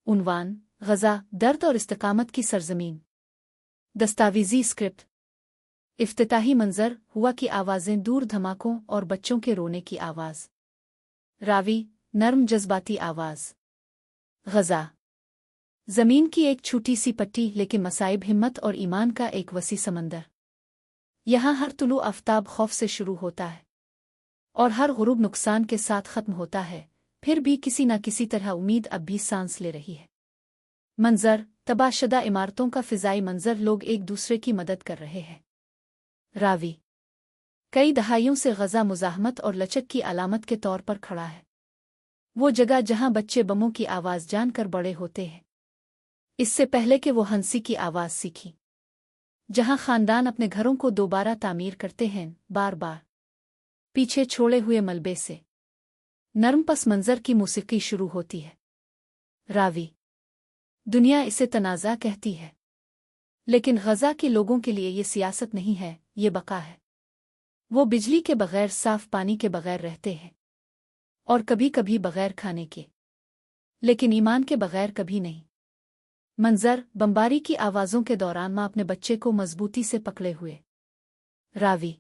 उन्वान Gaza दर्द और इस्तिक़ामत की सरज़मीन। दस्तावेज़ी स्क्रिप्ट। इफ्तिताही मंज़र हुआ की आवाज़ें, दूर धमाकों और बच्चों के रोने की आवाज़। रावी नर्म जज्बाती आवाज़। ग़ज़ा ज़मीन की एक छोटी सी पट्टी, लेकिन मसाइब हिम्मत और ईमान का एक वसी समंदर। यहाँ हर तुलू आफ़ताब खौफ से शुरू होता है और हर गुरूब नुकसान के साथ ख़त्म होता है, फिर भी किसी न किसी तरह उम्मीद अब भी सांस ले रही है। मंज़र तबाहशुदा इमारतों का फ़िज़ाई मंज़र, लोग एक दूसरे की मदद कर रहे हैं। रावी कई दहाइयों से ग़ज़ा मुज़ाहमत और लचक की अलामत के तौर पर खड़ा है। वो जगह जहाँ बच्चे बमों की आवाज़ जानकर बड़े होते हैं, इससे पहले कि वो हंसी की आवाज़ सीखी। जहाँ ख़ानदान अपने घरों को दोबारा तामीर करते हैं, बार बार पीछे छोड़े हुए मलबे से नरम पस मंज़र की मौसीक़ी शुरू होती है। रावी दुनिया इसे तनाज़ा कहती है, लेकिन ग़ज़ा के लोगों के लिए ये सियासत नहीं है, ये बका है। वो बिजली के बग़ैर, साफ़ पानी के बग़ैर रहते हैं और कभी कभी बग़ैर खाने के, लेकिन ईमान के बग़ैर कभी नहीं। मंज़र बमबारी की आवाज़ों के दौरान माँ अपने बच्चे को मज़बूती से पकड़े हुए। रावी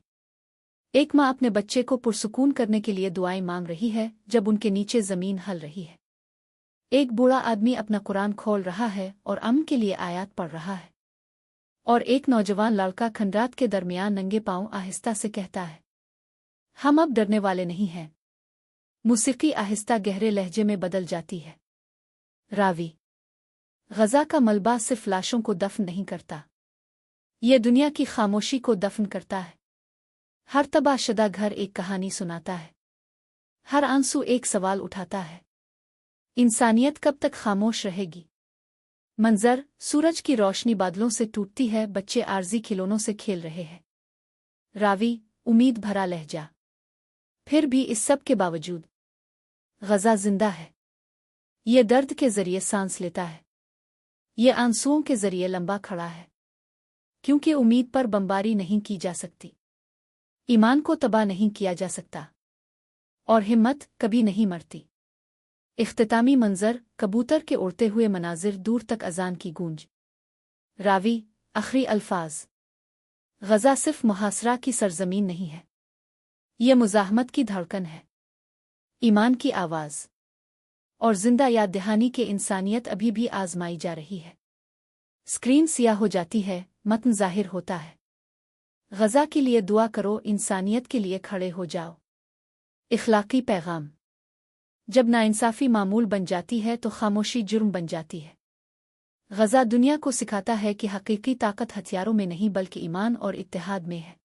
एक माँ अपने बच्चे को पुरसुकून करने के लिए दुआएं मांग रही है जब उनके नीचे ज़मीन हल रही है। एक बूढ़ा आदमी अपना कुरान खोल रहा है और अम्न के लिए आयात पढ़ रहा है, और एक नौजवान लड़का खंडात के दरमियान नंगे पांव आहिस्ता से कहता है, हम अब डरने वाले नहीं हैं। मौसीक़ी आहिस्ता गहरे लहजे में बदल जाती है। रावी ग़ज़ा का मलबा सिर्फ लाशों को दफन नहीं करता, ये दुनिया की खामोशी को दफन करता है। हर तबाहशुदा घर एक कहानी सुनाता है, हर आंसू एक सवाल उठाता है, इंसानियत कब तक खामोश रहेगी। मंज़र सूरज की रोशनी बादलों से टूटती है, बच्चे आर्जी खिलौनों से खेल रहे हैं। रावी उम्मीद भरा लहजा। फिर भी इस सब के बावजूद ग़ज़ा जिंदा है। ये दर्द के ज़रिए सांस लेता है, ये आंसुओं के ज़रिए लंबा खड़ा है, क्योंकि उम्मीद पर बमबारी नहीं की जा सकती, ईमान को तबाह नहीं किया जा सकता, और हिम्मत कभी नहीं मरती। इख्तितामी मंज़र कबूतर के उड़ते हुए मनाजिर, दूर तक अज़ान की गूंज। रावी आखिरी अल्फाज। ग़ज़ा सिर्फ मुहासरा की सरज़मीन नहीं है, ये मुज़ाहमत की धड़कन है, ईमान की आवाज़ और जिंदा याद दहानी के इंसानियत अभी भी आज़माई जा रही है। स्क्रीन सियाह हो जाती है, मतन ज़ाहिर होता है। ग़ज़ा के लिए दुआ करो, इंसानियत के लिए खड़े हो जाओ। इख़लाक़ी पैगाम। जब नाइंसाफ़ी मामूल बन जाती है तो खामोशी जुर्म बन जाती है। ग़ज़ा दुनिया को सिखाता है कि हकीकी ताकत हथियारों में नहीं बल्कि ईमान और इत्तेहाद में है।